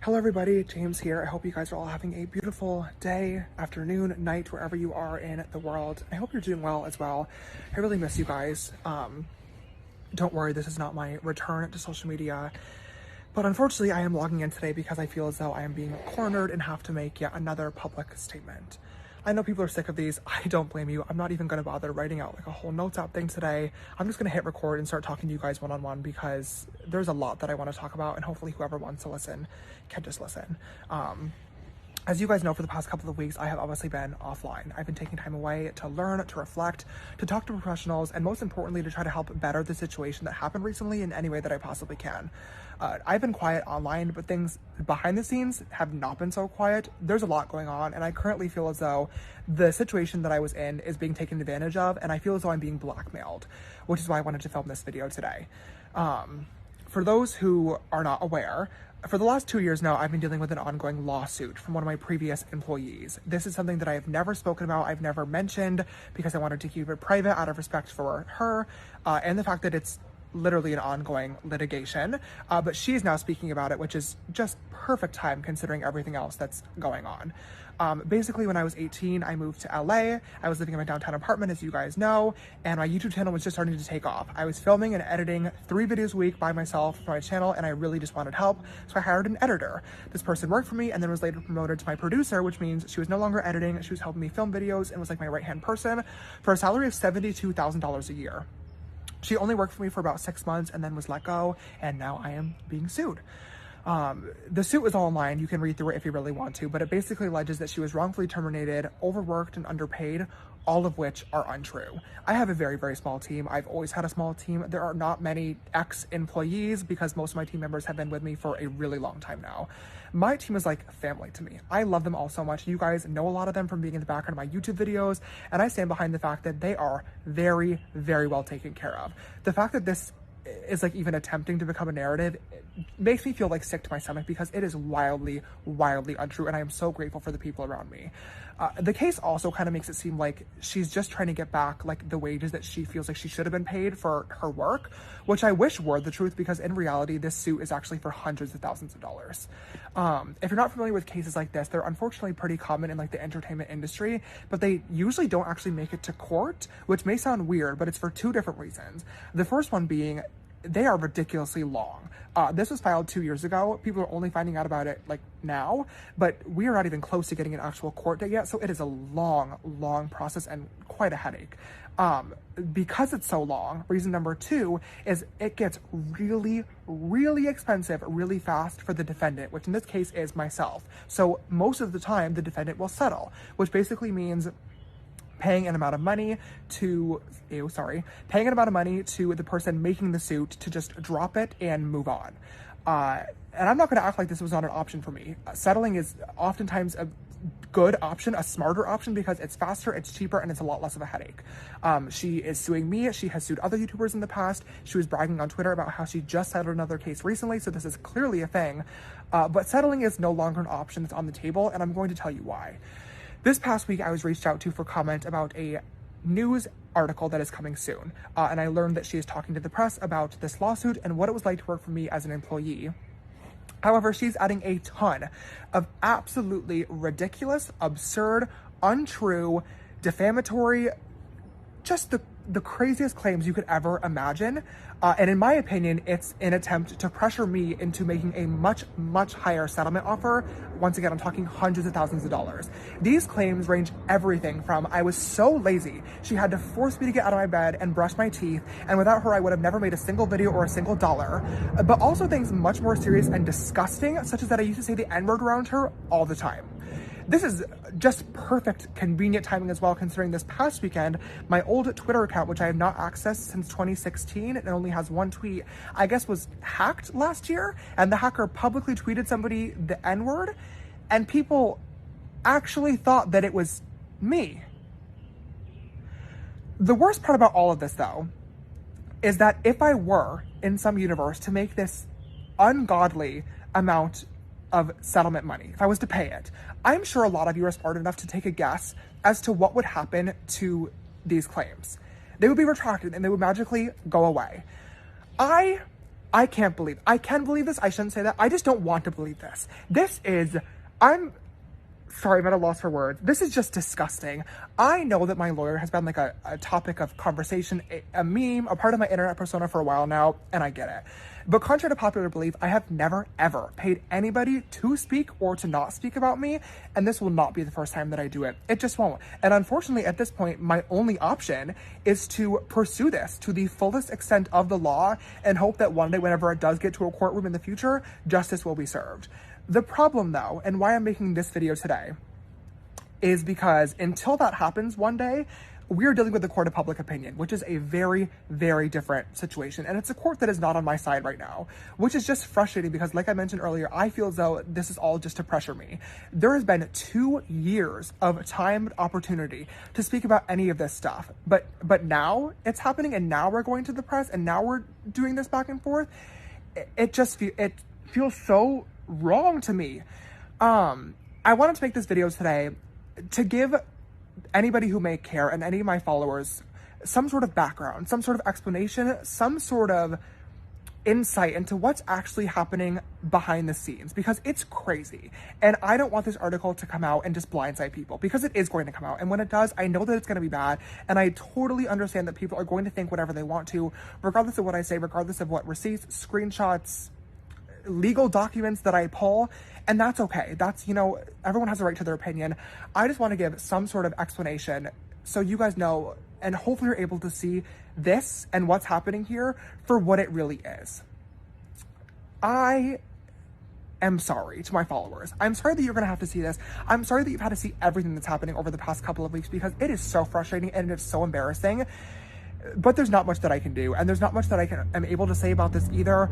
Hello everybody, James here. I hope you guys are all having a beautiful day, afternoon, night, wherever you are in the world. I hope you're doing well as well. I really miss you guys. Don't worry, this is not my return to social media. But unfortunately, I am logging in today because I feel as though I am being cornered and have to make yet another public statement. I know people are sick of these. I don't blame you. I'm not even going to bother writing out like a whole notes app thing today. I'm just going to hit record and start talking to you guys one-on-one because there's a lot that I want to talk about, and hopefully whoever wants to listen can just listen. As you guys know, for the past couple of weeks, I have obviously been offline. I've been taking time away to learn, to reflect, to talk to professionals, and most importantly, to try to help better the situation that happened recently in any way that I possibly can. I've been quiet online, but things behind the scenes have not been so quiet. There's a lot going on, and I currently feel as though the situation that I was in is being taken advantage of, and I feel as though I'm being blackmailed, which is why I wanted to film this video today. For those who are not aware, for the last 2 years now, I've been dealing with an ongoing lawsuit from one of my previous employees. This is something that I have never spoken about, I've never mentioned, because I wanted to keep it private out of respect for her, and the fact that it's literally an ongoing litigation. But she is now speaking about it, which is just perfect time considering everything else that's going on. Basically, when I was 18, I moved to LA. I was living in my downtown apartment, as you guys know, and my YouTube channel was just starting to take off. I was filming and editing 3 videos a week by myself for my channel, and I really just wanted help, so I hired an editor. This person worked for me and then was later promoted to my producer, which means she was no longer editing. She was helping me film videos and was like my right-hand person for a salary of $72,000 a year. She only worked for me for about 6 months and then was let go, and now I am being sued. The suit is all online. You can read through it if you really want to, but it basically alleges that she was wrongfully terminated, overworked, and underpaid, all of which are untrue. I have a very, very small team. I've always had a small team. There are not many ex-employees because most of my team members have been with me for a really long time now. My team is like family to me. I love them all so much. You guys know a lot of them from being in the background of my YouTube videos, and I stand behind the fact that they are very, very well taken care of. The fact that this is like even attempting to become a narrative, it makes me feel like sick to my stomach because it is wildly, wildly untrue, and I am so grateful for the people around me. The case also kind of makes it seem like she's just trying to get back like the wages that she feels like she should have been paid for her work, which I wish were the truth, because in reality, this suit is actually for hundreds of thousands of dollars. If you're not familiar with cases like this, they're unfortunately pretty common in like the entertainment industry, but they usually don't actually make it to court, which may sound weird, but it's for 2 different reasons. The first one being, they are ridiculously long. This was filed 2 years ago. People are only finding out about it like now, but we are not even close to getting an actual court date yet. So it is a long, long process and quite a headache. Because it's so long, reason number 2 is it gets really, really expensive really fast for the defendant, which in this case is myself. So most of the time the defendant will settle, which basically means paying an amount of money to the person making the suit to just drop it and move on. And I'm not going to act like this was not an option for me. Settling is oftentimes a good option, a smarter option, because it's faster, it's cheaper, and it's a lot less of a headache. She is suing me. She has sued other YouTubers in the past. She was bragging on Twitter about how she just settled another case recently, so this is clearly a thing. But settling is no longer an option that's on the table, and I'm going to tell you why. This past week, I was reached out to for comment about a news article that is coming soon, and I learned that she is talking to the press about this lawsuit and what it was like to work for me as an employee. However, she's adding a ton of absolutely ridiculous, absurd, untrue, defamatory, just the craziest claims you could ever imagine. And in my opinion, it's an attempt to pressure me into making a much, much higher settlement offer. Once again, I'm talking hundreds of thousands of dollars. These claims range everything from I was so lazy, she had to force me to get out of my bed and brush my teeth, and without her, I would have never made a single video or a single dollar. But also things much more serious and disgusting, such as that I used to say the N-word around her all the time. This is just perfect, convenient timing as well, considering this past weekend, my old Twitter account, which I have not accessed since 2016 and only has 1 tweet, I guess was hacked last year, and the hacker publicly tweeted somebody the N-word, and people actually thought that it was me. The worst part about all of this, though, is that if I were, in some universe, to make this ungodly amount of settlement money, if I was to pay it, I'm sure a lot of you are smart enough to take a guess as to what would happen to these claims. They would be retracted and they would magically go away. I I can't believe, I can believe this. I shouldn't say that. I just don't want to believe this. This is, I'm sorry, I'm at a loss for words. This is just disgusting. I know that my lawyer has been like a topic of conversation, a meme, a part of my internet persona for a while now, and I get it. But contrary to popular belief, I have never, ever paid anybody to speak or to not speak about me, and this will not be the first time that I do it. It just won't. And unfortunately, at this point, my only option is to pursue this to the fullest extent of the law and hope that one day, whenever it does get to a courtroom in the future, justice will be served. The problem, though, and why I'm making this video today, is because until that happens one day, we're dealing with the court of public opinion, which is a very, very different situation. And it's a court that is not on my side right now, which is just frustrating because, like I mentioned earlier, I feel as though this is all just to pressure me. There has been 2 years of time and opportunity to speak about any of this stuff. But now it's happening, and now we're going to the press, and now we're doing this back and forth. It feels so wrong to me. I wanted to make this video today to give anybody who may care and any of my followers some sort of background, some sort of explanation, some sort of insight into what's actually happening behind the scenes, because it's crazy. And I don't want this article to come out and just blindside people, because it is going to come out. And when it does, I know that it's going to be bad. And I totally understand that people are going to think whatever they want to, regardless of what I say, regardless of what receipts, screenshots, legal documents that I pull, and that's okay. That's, you know, everyone has a right to their opinion. I just want to give some sort of explanation so you guys know, and hopefully you're able to see this and what's happening here for what it really is. I am sorry to my followers. I'm sorry that you're going to have to see this. I'm sorry that you've had to see everything that's happening over the past couple of weeks, because it is so frustrating and it's so embarrassing. But there's not much that I can do, and there's not much that am able to say about this either.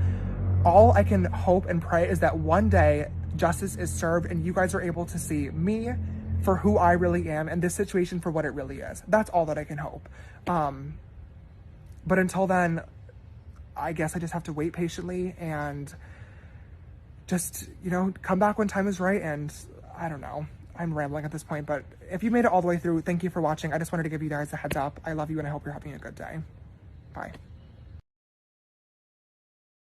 All I can hope and pray is that one day justice is served and you guys are able to see me for who I really am and this situation for what it really is. That's all that I can hope. But until then, I guess I just have to wait patiently and just, you know, come back when time is right. And I don't know, I'm rambling at this point, but if you made it all the way through, thank you for watching. I just wanted to give you guys a heads up. I love you and I hope you're having a good day. Bye.